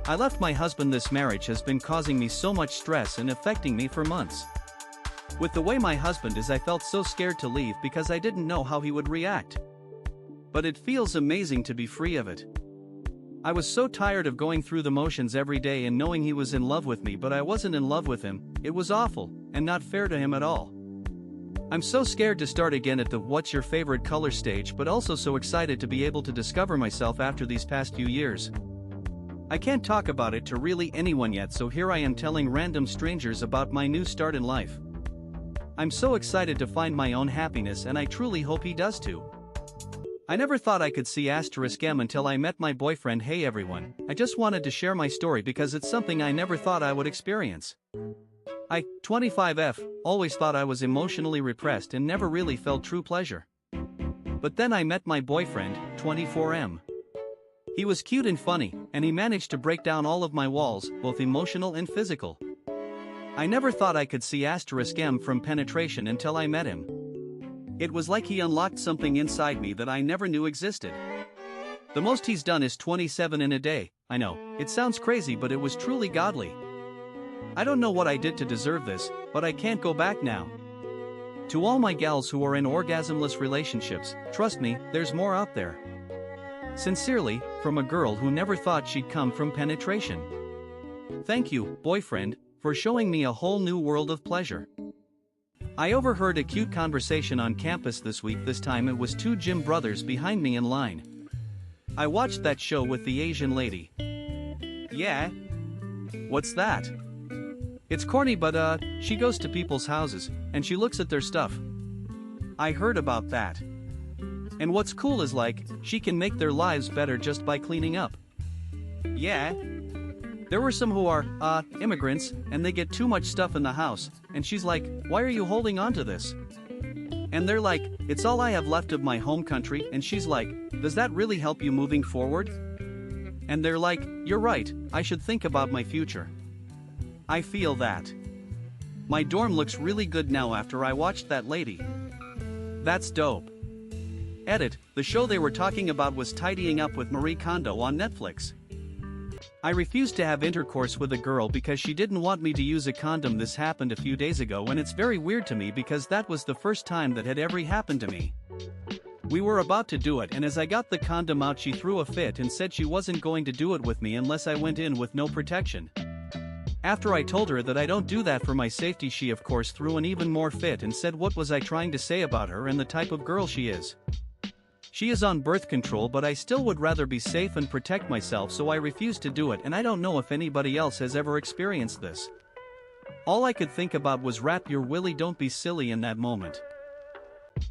I left my husband. This marriage has been causing me so much stress and affecting me for months. With the way my husband is, I felt so scared to leave because I didn't know how he would react. But it feels amazing to be free of it. I was so tired of going through the motions every day and knowing he was in love with me, but I wasn't in love with him. It was awful, and not fair to him at all. I'm so scared to start again at the "what's your favorite color" stage, but also so excited to be able to discover myself after these past few years. I can't talk about it to really anyone yet, so here I am telling random strangers about my new start in life. I'm so excited to find my own happiness, and I truly hope he does too. I never thought I could see *M until I met my boyfriend. Hey everyone, I just wanted to share my story because it's something I never thought I would experience. I, 25F, always thought I was emotionally repressed and never really felt true pleasure. But then I met my boyfriend, 24M. He was cute and funny, and he managed to break down all of my walls, both emotional and physical. I never thought I could see *M from penetration until I met him. It was like he unlocked something inside me that I never knew existed. The most he's done is 27 in a day. I know, it sounds crazy, but it was truly godly. I don't know what I did to deserve this, but I can't go back now. To all my gals who are in orgasmless relationships, trust me, there's more out there. Sincerely, from a girl who never thought she'd come from penetration. Thank you, boyfriend, for showing me a whole new world of pleasure. I overheard a cute conversation on campus this week. This time it was two gym brothers behind me in line. I watched that show with the Asian lady. Yeah? What's that? It's corny, but she goes to people's houses, and she looks at their stuff. I heard about that. And what's cool is she can make their lives better just by cleaning up. Yeah? There were some who are, immigrants, and they get too much stuff in the house, and she's like, "Why are you holding on to this?" And they're like, "It's all I have left of my home country," and she's like, "Does that really help you moving forward?" And they're like, "You're right, I should think about my future." I feel that. My dorm looks really good now after I watched that lady. That's dope. Edit, the show they were talking about was Tidying Up with Marie Kondo on Netflix. I refused to have intercourse with a girl because she didn't want me to use a condom. This happened a few days ago, and it's very weird to me because that was the first time that had ever happened to me. We were about to do it, and as I got the condom out, she threw a fit and said she wasn't going to do it with me unless I went in with no protection. After I told her that I don't do that for my safety, she of course threw an even more fit and said what was I trying to say about her and the type of girl she is. She is on birth control, but I still would rather be safe and protect myself, so I refused to do it, and I don't know if anybody else has ever experienced this. All I could think about was "wrap your willy, don't be silly" in that moment.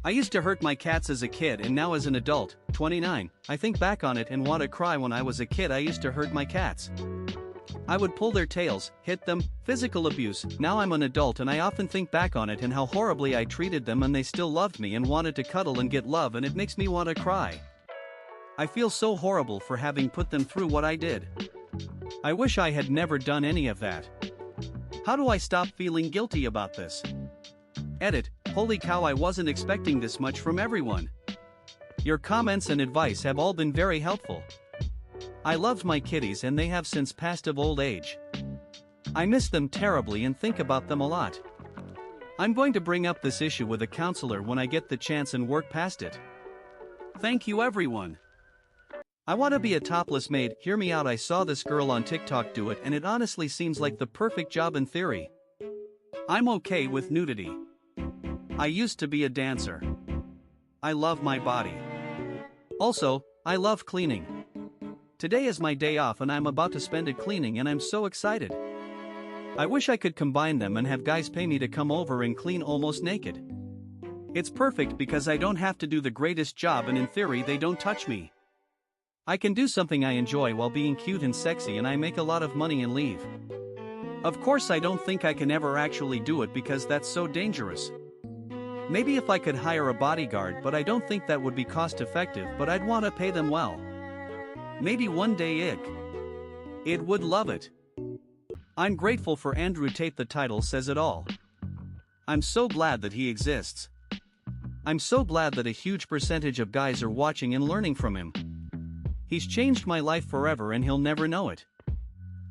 I used to hurt my cats as a kid, and now as an adult, 29, I think back on it and want to cry. When I was a kid, I used to hurt my cats. I would pull their tails, hit them, physical abuse. Now I'm an adult and I often think back on it and how horribly I treated them, and they still loved me and wanted to cuddle and get love, and it makes me want to cry. I feel so horrible for having put them through what I did. I wish I had never done any of that. How do I stop feeling guilty about this? Edit, holy cow, I wasn't expecting this much from everyone. Your comments and advice have all been very helpful. I loved my kitties and they have since passed of old age. I miss them terribly and think about them a lot. I'm going to bring up this issue with a counselor when I get the chance and work past it. Thank you everyone. I want to be a topless maid. Hear me out. I saw this girl on TikTok do it and it honestly seems like the perfect job in theory. I'm okay with nudity. I used to be a dancer. I love my body. Also, I love cleaning. Today is my day off and I'm about to spend it cleaning, and I'm so excited. I wish I could combine them and have guys pay me to come over and clean almost naked. It's perfect because I don't have to do the greatest job, and in theory they don't touch me. I can do something I enjoy while being cute and sexy, and I make a lot of money and leave. Of course I don't think I can ever actually do it because that's so dangerous. Maybe if I could hire a bodyguard, but I don't think that would be cost effective, but I'd want to pay them well. Maybe one day it would love it. I'm grateful for Andrew Tate. The title says it all. I'm so glad that he exists. I'm so glad that a huge percentage of guys are watching and learning from him. He's changed my life forever and he'll never know it.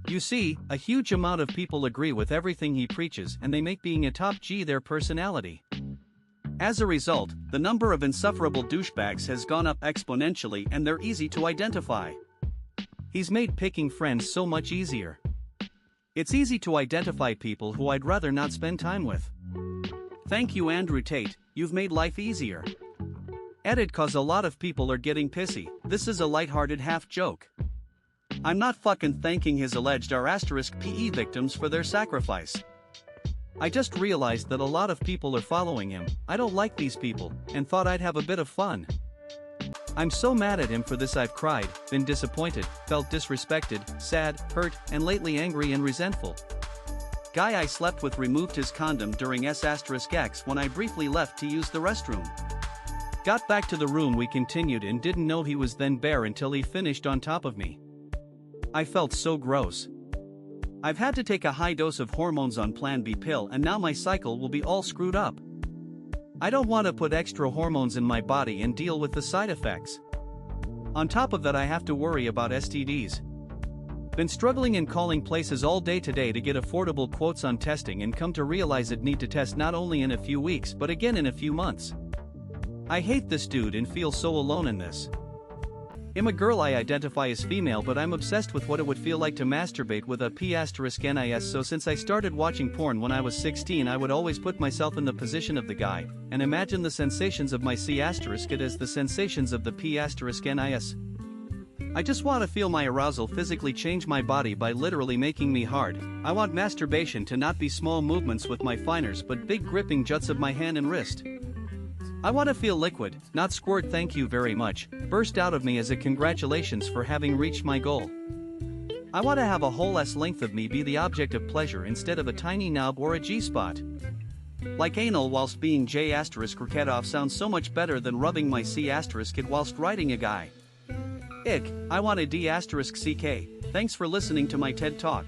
You see, a huge amount of people agree with everything he preaches and they make being a top G their personality. As a result, the number of insufferable douchebags has gone up exponentially and they're easy to identify. He's made picking friends so much easier. It's easy to identify people who I'd rather not spend time with. Thank you, Andrew Tate, you've made life easier. Edit, cause a lot of people are getting pissy. This is a lighthearted half joke. I'm not fucking thanking his alleged r*PE victims for their sacrifice. I just realized that a lot of people are following him. I don't like these people, and thought I'd have a bit of fun. I'm so mad at him for this. I've cried, been disappointed, felt disrespected, sad, hurt, and lately angry and resentful. Guy I slept with removed his condom during S*X when I briefly left to use the restroom. Got back to the room, we continued and didn't know he was then bare until he finished on top of me. I felt so gross. I've had to take a high dose of hormones on Plan B pill and now my cycle will be all screwed up. I don't want to put extra hormones in my body and deal with the side effects. On top of that, I have to worry about STDs. Been struggling and calling places all day today to get affordable quotes on testing and come to realize I'd need to test not only in a few weeks but again in a few months. I hate this dude and feel so alone in this. I'm a girl, I identify as female, but I'm obsessed with what it would feel like to masturbate with a P*NIS. So since I started watching porn when I was 16, I would always put myself in the position of the guy, and imagine the sensations of my C** as the sensations of the P*NIS. I just want to feel my arousal physically change my body by literally making me hard. I want masturbation to not be small movements with my fingers but big gripping juts of my hand and wrist. I want to feel liquid, not squirt. Thank you very much, burst out of me as a congratulations for having reached my goal. I want to have a whole S length of me be the object of pleasure instead of a tiny knob or a G-spot. Like anal whilst being J** off sounds so much better than rubbing my C** it whilst riding a guy. Ick, I want a D**ck. Thanks for listening to my TED Talk.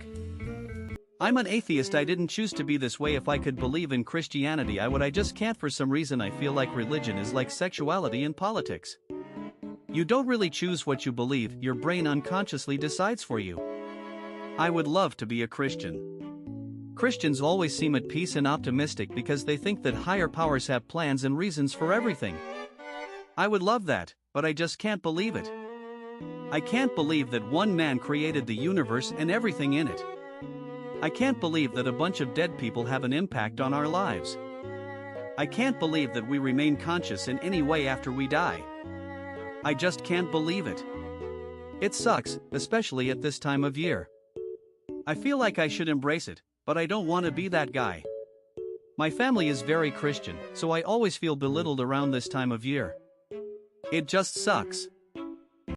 I'm an atheist. I didn't choose to be this way. If I could believe in Christianity I would. I just can't for some reason. I feel like religion is like sexuality and politics. You don't really choose what you believe, your brain unconsciously decides for you. I would love to be a Christian. Christians always seem at peace and optimistic because they think that higher powers have plans and reasons for everything. I would love that, but I just can't believe it. I can't believe that one man created the universe and everything in it. I can't believe that a bunch of dead people have an impact on our lives. I can't believe that we remain conscious in any way after we die. I just can't believe it. It sucks, especially at this time of year. I feel like I should embrace it, but I don't want to be that guy. My family is very Christian, so I always feel belittled around this time of year. It just sucks.